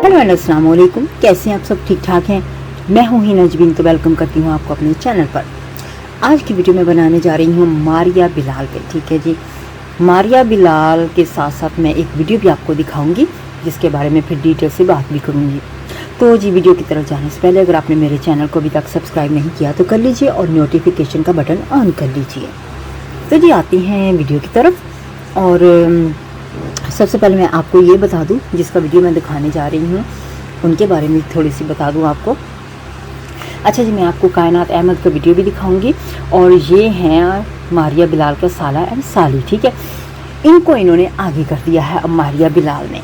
Hello अस्सलाम वालेकुम, कैसे हैं आप सब? ठीक ठाक हैं। मैं हूँ हिना जबीन, तो वेलकम करती हूँ आपको अपने चैनल पर। आज की वीडियो में बनाने जा रही हूँ मारिया बिलाल पे। ठीक है जी, मारिया बिलाल के साथ साथ मैं एक वीडियो भी आपको दिखाऊंगी जिसके बारे में फिर डिटेल से बात भी करूँगी। तो जी वीडियो की तरफ जाने से पहले अगर आपने मेरे चैनल को अभी तक सब्सक्राइब नहीं किया तो कर लीजिए और नोटिफिकेशन का बटन ऑन कर लीजिए। तो जी आती हैं वीडियो की तरफ। और सबसे पहले मैं आपको ये बता दूं, जिसका वीडियो मैं दिखाने जा रही हूँ उनके बारे में थोड़ी सी बता दूं आपको। अच्छा जी, मैं आपको कायनात अहमद का वीडियो भी दिखाऊंगी और ये हैं मारिया बिलाल का साला एंड साली। ठीक है, इनको इन्होंने आगे कर दिया है अब मारिया बिलाल ने।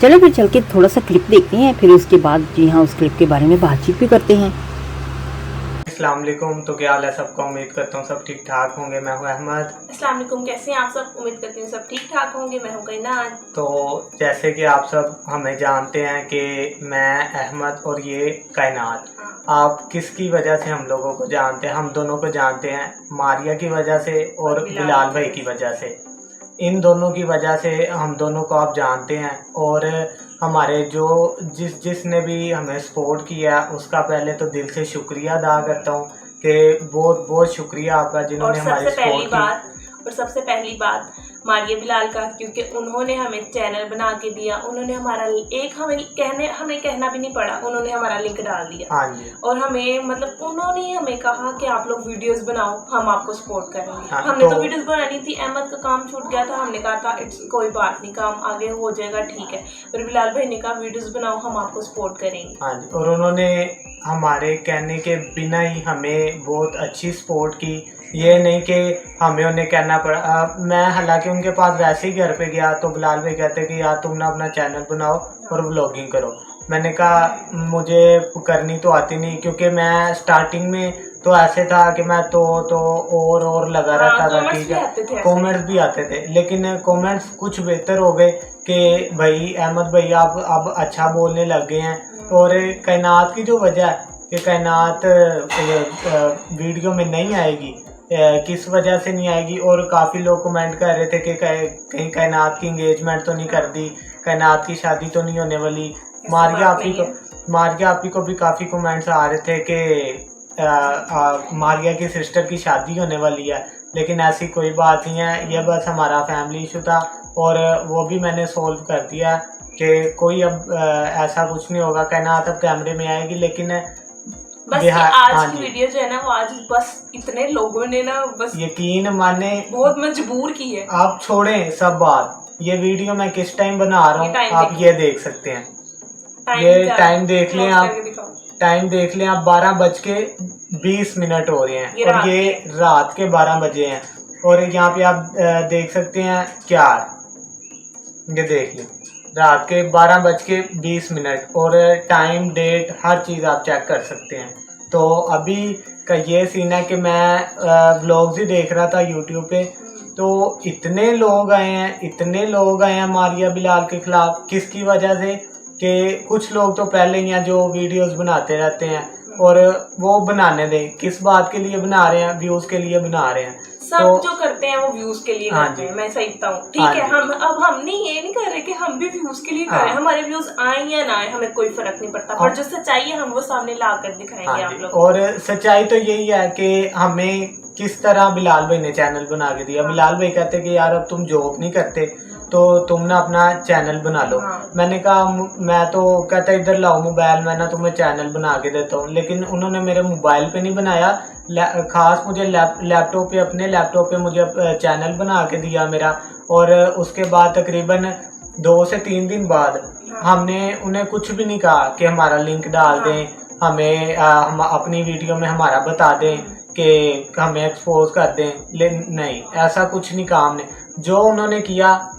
चलो फिर चल के थोड़ा सा क्लिप देखते हैं, फिर उसके बाद जी हाँ उस क्लिप के बारे में बातचीत भी करते हैं। अस्सलाम वालेकुम। तो क्या हाल है सबका? उम्मीद करता हूँ सब ठीक ठाक होंगे। मैं हूँ अहमद। अस्सलाम वालेकुम, कैसे हैं आप सब? उम्मीद करती हूँ सब ठीक ठाक होंगे। मैं हूँ कायनात। तो जैसे कि आप सब हमें जानते हैं कि मैं अहमद और ये कायनात। आप किसकी वजह से हम लोगों को जानते हैं? हम दोनों को जानते हैं मारिया की वजह से और बिलाल भाई की वजह से। इन दोनों की वजह से हम दोनों को आप जानते हैं। और हमारे जो जिसने भी हमें सपोर्ट किया उसका पहले तो दिल से शुक्रिया अदा करता हूँ कि बहुत बहुत शुक्रिया आपका जिन्होंने हमारी सपोर्ट की। और सबसे पहली बात मारिया बिलाल का, क्योंकि उन्होंने हमें चैनल बना के दिया। उन्होंने हमारा हमें कहना भी नहीं पड़ा, उन्होंने हमारा लिंक डाल दिया। हाँ जी। और उन्होंने हमें कहा कि आप लोग वीडियोस बनाओ, हम आपको सपोर्ट करेंगे। हाँ, हमने तो वीडियोस बनानी थी, अहमद का काम छूट गया था। हमने कहा था इट्स कोई बात नहीं, काम आगे हो जाएगा, ठीक है। फिर बिलाल भाई ने कहा वीडियोस बनाओ, हम आपको सपोर्ट करेंगे। हाँ जी। और उन्होंने हमारे कहने के बिना ही हमें बहुत अच्छी सपोर्ट की। ये नहीं कि हमें उन्हें कहना पड़ा। मैं हालांकि उनके पास वैसे ही घर पे गया तो बिलाल भाई कहते कि यार तुम ना अपना चैनल बनाओ और व्लॉगिंग करो। मैंने कहा मुझे करनी तो आती नहीं, क्योंकि मैं स्टार्टिंग में तो ऐसे था कि मैं तो और लगा रहता था। ठीक है, कमेंट्स भी आते थे, लेकिन कमेंट्स कुछ बेहतर हो गए कि भाई अहमद भाई आप अब अच्छा बोलने लग गए हैं। और कायनात की जो वजह है कि कायनात वीडियो में नहीं आएगी, किस वजह से नहीं आएगी। और काफ़ी लोग कमेंट कर रहे थे कि कहीं कायनात की इंगेजमेंट तो नहीं कर दी, कायनात की शादी तो नहीं होने वाली। मारिया आपी को भी काफ़ी कमेंट्स आ रहे थे कि मारिया की सिस्टर की शादी होने वाली है, लेकिन ऐसी कोई बात नहीं है। यह बस हमारा फैमिली इशू था और वो भी मैंने सोल्व कर दिया कि कोई अब ऐसा कुछ नहीं होगा। कायनात अब कैमरे में आएगी, लेकिन बस आज की वीडियो जो है ना, वो आज बस इतने लोगों ने ना बस यकीन माने बहुत मजबूर की है। आप छोड़ें सब बात, ये वीडियो मैं किस टाइम बना रहा हूँ आप ये देख सकते हैं। ये टाइम देख लें आप, टाइम देख लें आप, 12:20 हो रहे हैं और ये रात के 12 बजे हैं। और यहाँ पे आप देख सकते हैं क्या, ये देख लें रात के 12:20 और टाइम डेट हर चीज़ आप चेक कर सकते हैं। तो अभी का ये सीन है कि मैं व्लॉग्स ही देख रहा था यूट्यूब पे, तो इतने लोग आए हैं मारिया बिलाल के खिलाफ। किसकी वजह से? कि कुछ लोग तो पहले ही हैं जो वीडियोस बनाते रहते हैं, और वो बनाने दें। किस बात के लिए बना रहे हैं? व्यूज़ के लिए बना रहे हैं। सब तो जो करते हैं वो व्यूज के लिए करते हैं, मैं समझता हूँ। ठीक है, हम नहीं ये नहीं कर रहे कि हम भी व्यूज के लिए कर रहे हैं। हमारे व्यूज आए या ना आए हमें कोई फर्क नहीं पड़ता, पर जो सच्चाई है हम वो सामने ला कर दिखाएंगे आप लोग। और सच्चाई तो यही है कि हमें किस तरह बिलाल भाई ने चैनल बना के दिया। बिलाल भाई कहते कि यार अब तुम जॉब नहीं करते तो तुम ना अपना चैनल बना लो। मैंने कहा मैं तो कहता इधर लाओ मोबाइल, मैं ना तुम्हें चैनल बना के देता हूँ। लेकिन उन्होंने मेरे मोबाइल पे नहीं बनाया, खास मुझे लैपटॉप पे, अपने लैपटॉप पे मुझे चैनल बना के दिया मेरा। और उसके बाद तकरीबन 2 से 3 दिन बाद हमने उन्हें कुछ भी नहीं कहा कि हमारा लिंक डाल दें, हमें हम अपनी वीडियो में हमारा बता दें कि हमें एक्सपोज कर दें। लेकिन नहीं, ऐसा कुछ नहीं कहा हमने। जो उन्होंने किया,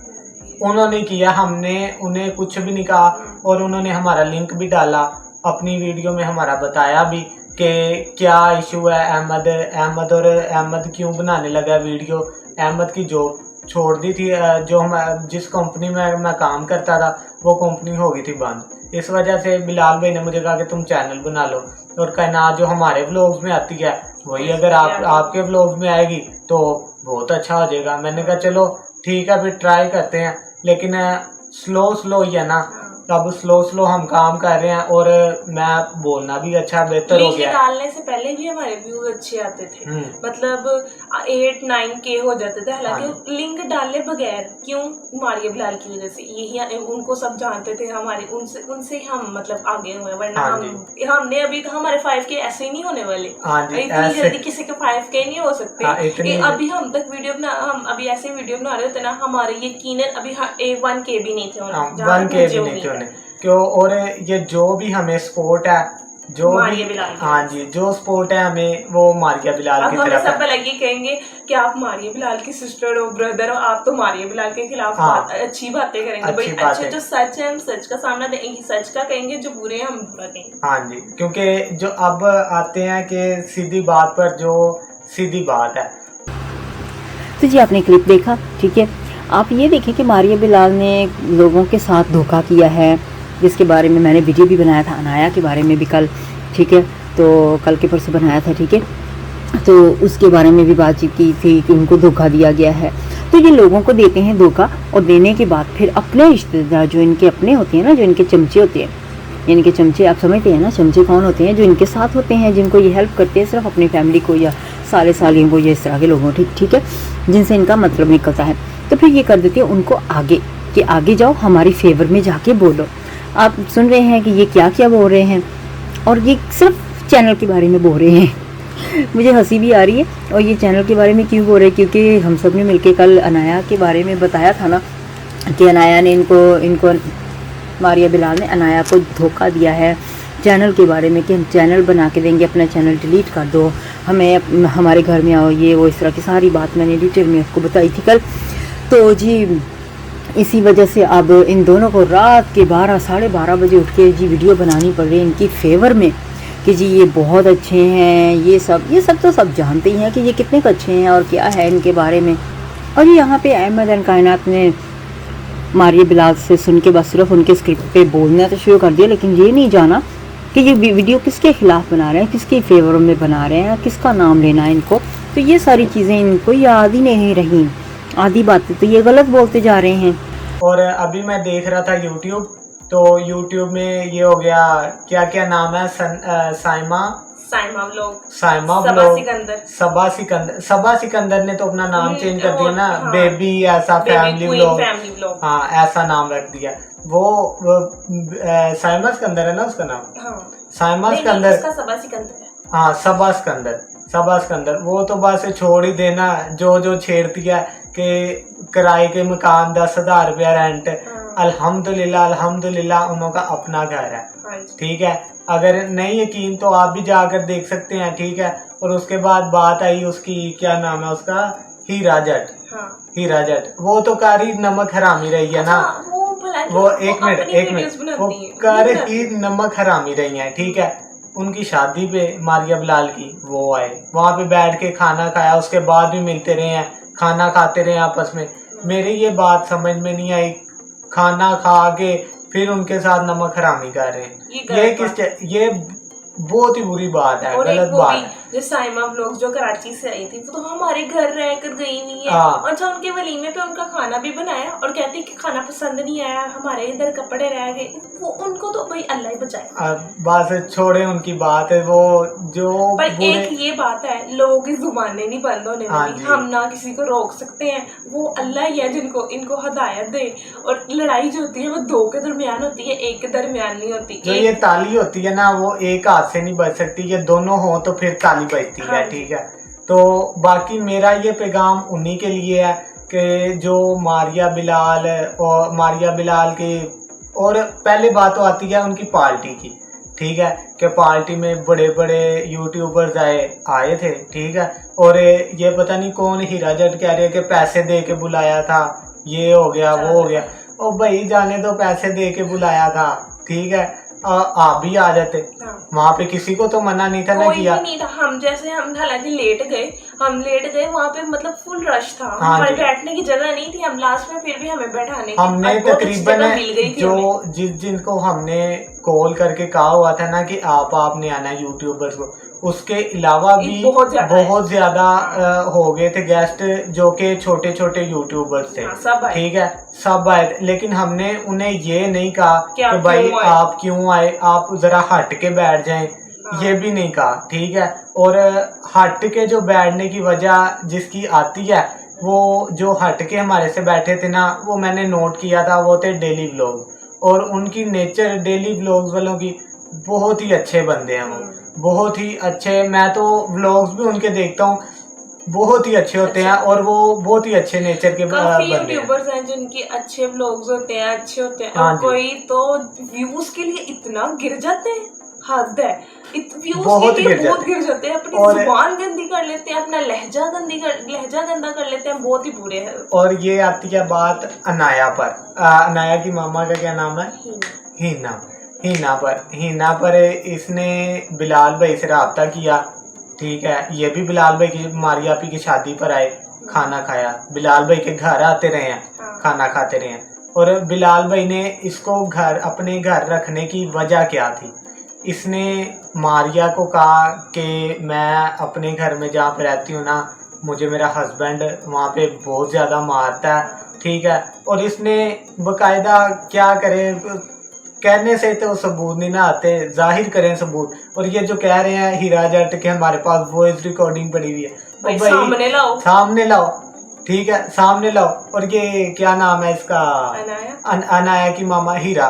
हमने उन्हें कुछ भी नहीं कहा। और उन्होंने हमारा लिंक भी डाला, अपनी वीडियो में हमारा बताया भी कि क्या इशू है। अहमद क्यों बनाने लगा वीडियो। अहमद की जॉब छोड़ दी थी, जो हम जिस कंपनी में मैं काम करता था वो कंपनी हो गई थी बंद। इस वजह से बिलाल भाई ने मुझे कहा कि तुम चैनल बना लो। और कायनात जो हमारे व्लॉग्स में आती है वही अगर आपके व्लॉग्स में आएगी तो बहुत अच्छा हो जाएगा। मैंने कहा चलो ठीक है फिर ट्राई करते हैं, लेकिन स्लो ही है ना, अब स्लो स्लो हम काम कर रहे हैं और मैं बोलना भी अच्छा बेहतर हो लिंक गया है। डालने से पहले भी हमारे व्यूज अच्छे आते थे, मतलब 8-9K हो जाते थे, हालांकि लिंक डाले बगैर। क्यों? मारिया बिलाल की वजह से, यही उनको सब जानते थे, हमारे उनसे हम मतलब आगे हुए, वरना हमने अभी तो हमारे 5K ऐसे ही नहीं होने वाले, इतनी जल्दी किसी के 5K नहीं हो सकते। अभी हम तक हम अभी ऐसे वीडियो बना रहे होते ना, हमारे यकीनन अभी 1K भी नहीं थे होने, 1K भी नहीं थे होने क्यों। और ये जो भी हमें सपोर्ट है, जो भी हाँ जी जो सपोर्ट है हमें, वो मारिया बिलाल की तरफ है। सब लगे कहेंगे कि आप मारिया बिलाल की सिस्टर हो, ब्रदर हो, आप तो मारिया बिलाल के खिलाफ अच्छी बातें करेंगे। भाई अच्छे जो सच है हम सच का सामना देंगे, सच का कहेंगे, जो बुरे हैं हम बुरा कहेंगे। हाँ जी, क्योंकि जो अब आते हैं कि सीधी बात पर, जो सीधी बात है। तो जी आपने क्लिप देखा, ठीक है। आप ये देखें कि मारिया बिलाल ने लोगों के साथ धोखा किया है, जिसके बारे में मैंने वीडियो भी बनाया था, अनाया के बारे में भी कल, ठीक है, तो कल के परसों बनाया था, ठीक है। तो उसके बारे में भी बातचीत की थी कि उनको धोखा दिया गया है। तो ये लोगों को देते हैं धोखा, और देने के बाद फिर अपने रिश्तेदार जो इनके अपने होते हैं ना, जो इनके चमचे होते हैं, इनके चमचे आप समझते हैं ना, चमचे कौन होते हैं? जो इनके साथ होते हैं, जिनको ये हेल्प करते हैं, सिर्फ अपनी फैमिली को या साले सालियों को या इस तरह के लोगों को, ठीक है, जिनसे इनका मतलब निकलता है। तो फिर ये कर देते हैं उनको आगे, कि आगे जाओ हमारी फेवर में जाके बोलो। आप सुन रहे हैं कि ये क्या क्या बोल रहे हैं, और ये सिर्फ चैनल के बारे में बोल रहे हैं। मुझे हंसी भी आ रही है। और ये चैनल के बारे में क्यों बोल रहे हैं? क्योंकि हम सब ने मिलके कल अनाया के बारे में बताया था ना, कि अनाया ने इनको मारिया बिलाल ने अनाया को धोखा दिया है चैनल के बारे में, कि हम चैनल बना के देंगे, अपना चैनल डिलीट कर दो, हमें हमारे घर में आओ, ये वो, इस तरह की सारी बात मैंने डिटेल में आपको बताई थी कल। तो जी इसी वजह से अब इन दोनों को रात के 12-12:30 बजे उठ के जी वीडियो बनानी पड़ रही है इनकी फेवर में, कि जी ये बहुत अच्छे हैं, ये सब तो सब जानते ही हैं कि ये कितने अच्छे हैं और क्या है इनके बारे में। और यहाँ पे अहमद एंड कायनात ने मारिया बिलाल से सुन के बस सिर्फ उनके स्क्रिप्ट पे बोलना तो शुरू कर दिया, लेकिन ये नहीं जाना कि ये वीडियो किसके खिलाफ बना रहे हैं, किसके फेवर में बना रहे हैं, किसका नाम लेना है इनको। तो ये सारी चीज़ें इनको याद ही नहीं रही, आधी बातें तो ये गलत बोलते जा रहे हैं। और अभी मैं देख रहा था यूट्यूब, तो यूट्यूब में ये हो गया, क्या क्या नाम है, साइमा व्लॉग, सबा सिकंदर ने तो अपना नाम चेंज कर दिया ना, बेबी ऐसा फैमिली व्लॉग, हाँ ऐसा नाम रख दिया। वो साइमा सिकंदर है ना उसका नाम, साइमा सिकंदर, हाँ सबा सिकंदर। वो तो बस छोड़ ही देना, जो छेड़ती है कि किराए के मकान 10,000 रुपया रेंट, अल्हम्दुलिल्लाह उनका अपना घर है, ठीक है। अगर नहीं यकीन तो आप भी जाकर देख सकते हैं, ठीक है। और उसके बाद बात आई उसकी, क्या नाम है उसका, हीरा जट, वो तो कारी नमक हरामी रही है ना, वो एक मिनट वो कार ही नमक हरामी रही है, ठीक है। उनकी शादी पे मारिया बिलाल की वो आए, वहाँ पे बैठ के खाना खाया, उसके बाद भी मिलते रहे हैं, खाना खाते रहे आपस में। मेरी ये बात समझ में नहीं आई, खाना खा के फिर उनके साथ नमक हरामी कर रहे हैं, ये बहुत ही बुरी बात है, गलत बात है। जो साइमा व्लॉग जो कराची से आई थी, वो तो हमारे घर रहकर गई हुई है, और जो उनके वलीमे पे उनका खाना भी बनाया, और कहती कि खाना पसंद नहीं आया, हमारे इधर कपड़े रह गए, वो उनको तो भाई अल्लाह ही बचाए। बस छोड़े उनकी बात है, वो जो पर एक ये बात है, लोगों की जुबानें नहीं बंद होने वाली, हम ना किसी को रोक सकते हैं, वो अल्लाह ही है जिनको इनको हिदायत दे। और लड़ाई जो होती है वो दो के दरमियान होती है, एक के दरमियान नहीं होती। जो ये ताली होती है ना, वो एक हाथ से नहीं बज सकती, ये दोनों हो तो फिर ताली बजती है, ठीक है। तो बाकी मेरा ये पैगाम उन्हीं के लिए है कि जो मारिया बिलाल के, और पहले बात तो आती है उनकी पार्टी की, ठीक है, कि पार्टी में बड़े बड़े यूट्यूबर्स आए थे, ठीक है। और ये पता नहीं कौन हीरा जट कह रहे कि पैसे दे के बुलाया था, ये हो गया वो हो गया। और भाई जाने दो, पैसे दे के बुलाया था, ठीक है, आप भी आ जाते, वहाँ पे किसी को तो मना नहीं था ना किया। नहीं था, हम हालांकि लेट गए वहाँ पे, मतलब फुल रश था, हमारे बैठने की जगह नहीं थी, हम लास्ट में फिर भी हमें बैठाने हमने तकरीबन जिनको हमने कॉल करके कहा हुआ था ना कि आपने आना यूट्यूबर्स को, उसके अलावा भी बहुत ज्यादा हो गए थे गेस्ट, जो कि छोटे छोटे यूट्यूबर्स थे। ठीक है, सब आए थे, लेकिन हमने उन्हें ये नहीं कहा कि भाई आप क्यों आए, आप जरा हट के बैठ जाएं, ये भी नहीं कहा। ठीक है, और हट के जो बैठने की वजह जिसकी आती है, वो जो हट के हमारे से बैठे थे ना, वो मैंने नोट किया था, वो थे डेली व्लॉग, और उनकी नेचर डेली व्लॉग्स वालों की बहुत ही अच्छे बंदे हैं, वो बहुत ही अच्छे। मैं तो व्लॉग्स भी उनके देखता हूँ, बहुत ही अच्छे होते हैं, और वो बहुत ही अच्छे नेचर के काफी यूट्यूबर्स हैं जिनके अच्छे व्लॉग्स होते हैं, अच्छे होते हैं, और कोई तो व्यूज के लिए इतना गिर जाते हैं, हद है, व्यूज के लिए बहुत गिर जाते हैं, अपनी जुबान गंदी कर लेते हैं, अपना लहजा गंदा कर लेते हैं, बहुत ही बुरे हैं। और ये आती है बात अनाया पर। अनाया की मामा का क्या नाम है? हीना पर इसने बिलाल भाई से राब्ता किया। ठीक है, ये भी बिलाल भाई की मारिया आपी की शादी पर आए, खाना खाया, बिलाल भाई के घर आते रहे हैं, खाना खाते रहे हैं, और बिलाल भाई ने इसको अपने घर रखने की वजह क्या थी? इसने मारिया को कहा कि मैं अपने घर में जहाँ पे रहती हूँ ना, मुझे मेरा हस्बैंड वहाँ पे बहुत ज़्यादा मारता है। ठीक है, और इसने बकायदा क्या करे, कहने से तो सबूत नहीं ना आते, जाहिर करें सबूत। और ये जो कह रहे हैं हीरा जट के हमारे पास वॉइस रिकॉर्डिंग पड़ी हुई है, भाई सामने लाओ। ठीक है, सामने लाओ। और ये क्या नाम है इसका? अनाया की मामा हीरा,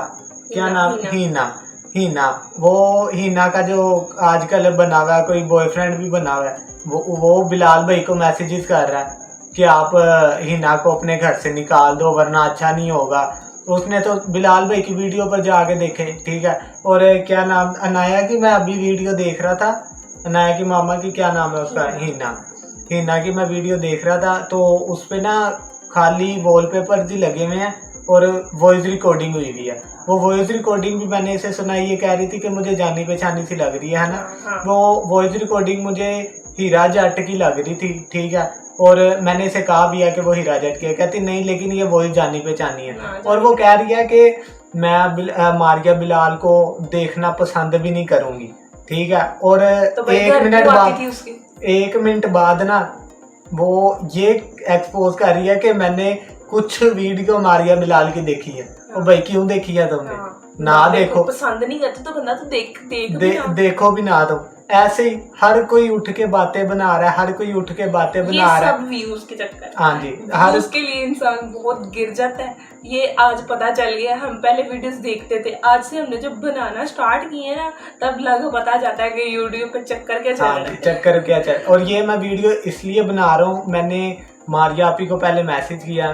क्या नाम? हीना। वो हीना का जो आजकल बना हुआ है, कोई बॉयफ्रेंड भी बना हुआ है, वो बिलाल भाई को मैसेजेस कर रहा है कि आप हीना को अपने घर से निकाल दो वरना अच्छा नहीं होगा। तो उसने तो बिलाल भाई की वीडियो पर जाके देखे। ठीक है, और क्या नाम? अनाया की मैं अभी वीडियो देख रहा था, अनाया की मामा की क्या नाम है उसका? हीना की मैं वीडियो देख रहा था, तो उस पे ना खाली वॉलपेपर जी लगे हुए हैं और वॉइस रिकॉर्डिंग हुई हुई है। वो वॉइस रिकॉर्डिंग भी मैंने इसे सुनाई, ये कह रही थी कि मुझे जानी पहचानी सी लग रही है ना। वो वॉइस रिकॉर्डिंग मुझे हीरा जट की लग रही थी। ठीक है, और मैंने इसे कहा भी है कि वो हीरा जट की है, कहती नहीं लेकिन ये वॉइस जानी पहचानी है। और वो कह रही है कि मैं मारिया बिलाल को देखना पसंद भी नहीं करूंगी। ठीक है, और तो 1 मिनट बाद ना वो ये एक्सपोज कर रही है कि मैंने कुछ वीडियो मारिया बिलाल की देखी है। और भाई क्यों देखी है तुमने? ना देखो, पसंद नहीं करते तो बंदा तो देखो भी ना। तो ऐसे ही हर कोई उठ के बातें बना रहा है, हर कोई उठ के बातें बना रहा है, सब व्यूज के चक्कर। हाँ जी, हर उसके लिए इंसान बहुत गिर जाता है। ये आज पता चल गया, हम पहले वीडियोस देखते थे, आज से हमने जब बनाना स्टार्ट किए ना, तब लग पता जाता है कि यूट्यूब का चक्कर क्या चल रहा है। चक्कर क्या चल। और ये मैं वीडियो इसलिए बना रहा हूँ, मैंने मारिया आपी को पहले मैसेज किया,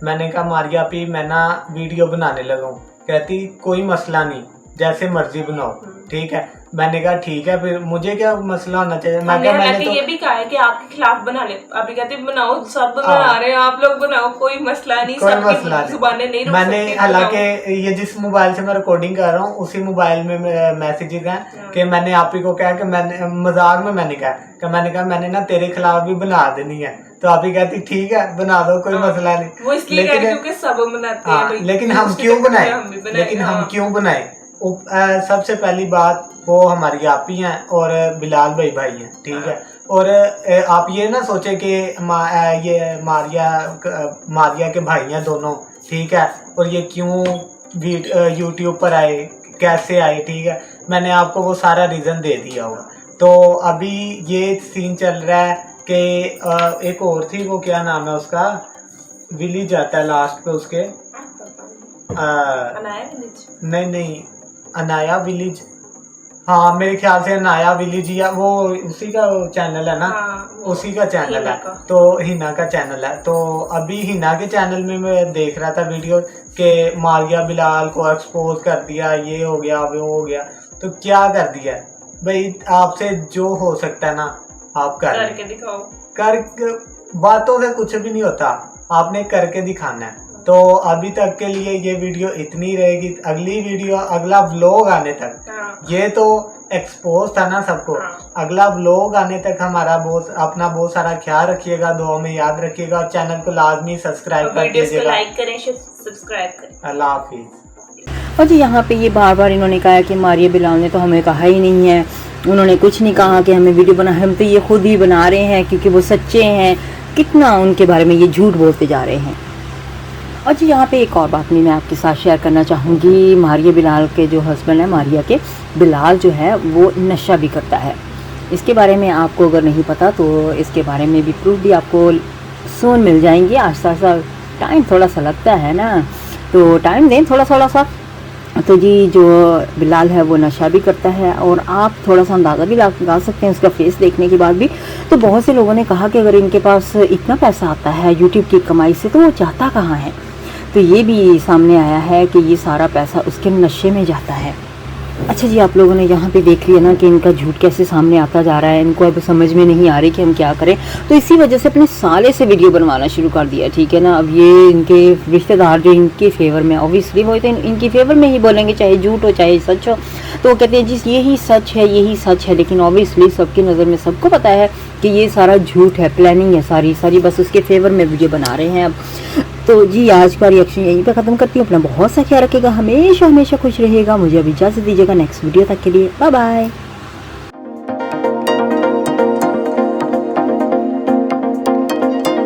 मैंने कहा मारिया आपी मैं ना वीडियो बनाने लगा हूँ। कहती कोई मसला नहीं, जैसे मर्जी बनाओ। ठीक है, मैंने कहा ठीक है, फिर मुझे क्या मसला होना चाहिए? मैंने तो ये भी कहा है कि आपके खिलाफ बना ले, आप कहते बनाओ, सब बना रहे हैं, आप लोग बनाओ, कोई मसला नहीं, सबकी जुबानें नहीं रोक सकती। मैंने हालांकि ये जिस मोबाइल से मैं रिकॉर्डिंग कर रहा हूँ उसी मोबाइल में मैसेजेस हैं कि मैंने आप ही को कहा कि मैंने मजाक में मैंने कहा मैंने ना तेरे खिलाफ भी बना देनी है। तो आप ही कहती ठीक है बना दो, कोई मसला नहीं। वो इसलिए क्योंकि सब बनाते हैं। लेकिन हम क्यों बनाए? सबसे पहली बात, वो हमारी आपी हैं और बिलाल भाई हैं। ठीक है, और आप ये ना सोचे कि ये मारिया के भाई हैं दोनों। ठीक है, और ये क्यों यूट्यूब पर आए, कैसे आए? ठीक है, मैंने आपको वो सारा रीज़न दे दिया होगा। तो अभी ये सीन चल रहा है कि एक और थी, वो क्या नाम है उसका? विलेज आता है लास्ट पे उसके, नहीं अनाया विलेज, हाँ मेरे ख्याल से अनाया विलेज, या वो उसी का चैनल है ना। उसी का चैनल है, तो हिना का चैनल है। तो अभी हिना के चैनल में मैं देख रहा था वीडियो कि मारिया बिलाल को एक्सपोज कर दिया, ये हो गया वो हो गया। तो क्या कर दिया भाई? आपसे जो हो सकता है ना आप करके दिखाओ। बातों से कुछ भी नहीं होता, आपने करके दिखाना है। तो अभी तक के लिए ये वीडियो इतनी रहेगी। अगली वीडियो, अगला व्लॉग आने तक, ये तो एक्सपोज था ना सबको, अगला व्लॉग आने तक हमारा अपना बहुत सारा ख्याल रखिएगा, दुआ में याद रखिएगा, और चैनल को लाजमी सब्सक्राइब कर दीजिएगा, लाइक करें, सब्सक्राइब करें। अल्लाह हाफिज। और जी यहाँ पे ये बार बार इन्होंने कहा है कि मारिया बिलाल ने तो हमें कहा ही नहीं है, उन्होंने कुछ नहीं कहा कि हमें वीडियो बना, हम तो ये खुद ही बना रहे हैं क्योंकि वो सच्चे हैं। कितना उनके बारे में ये झूठ बोलते जा रहे हैं। और जी यहाँ पे एक और बात मैं आपके साथ शेयर करना चाहूँगी। मारिया बिलाल के जो हस्बैंड है मारिया के, बिलाल जो है वो नशा भी करता है। इसके बारे में आपको अगर नहीं पता तो इसके बारे में भी प्रूफ भी आपको सोन मिल जाएंगे। आस्ता आस्ता टाइम थोड़ा सा लगता है ना, तो टाइम दें थोड़ा सा। तो जी जो बिलाल है वो नशा भी करता है, और आप थोड़ा सा अंदाज़ा भी लगा सकते हैं उसका फेस देखने के बाद भी। तो बहुत से लोगों ने कहा कि अगर इनके पास इतना पैसा आता है यूट्यूब की कमाई से तो वो चाहता कहाँ है। तो ये भी सामने आया है कि ये सारा पैसा उसके नशे में जाता है। अच्छा जी, आप लोगों ने यहाँ पे देख लिया ना कि इनका झूठ कैसे सामने आता जा रहा है। इनको अब समझ में नहीं आ रही कि हम क्या करें, तो इसी वजह से अपने साले से वीडियो बनवाना शुरू कर दिया, ठीक है ना। अब ये इनके रिश्तेदार जो इनके फेवर में, ऑब्वियसली वो तो इनकी फेवर में ही बोलेंगे, चाहे झूठ हो चाहे सच हो। तो वो कहते हैं जी यही सच है, यही सच है, लेकिन ऑब्वियसली सबकी नज़र में सबको पता है कि ये सारा झूठ है, प्लानिंग है सारी, बस उसके फेवर में वीडियो बना रहे हैं अब। तो जी आज का रिएक्शन यहीं पे ख़त्म करती हूँ। अपना बहुत सा ख्याल रखिएगा, हमेशा खुश रहिएगा। मुझे अब इजाज़त दीजिएगा। नेक्स्ट वीडियो तक के लिए बाय बाय।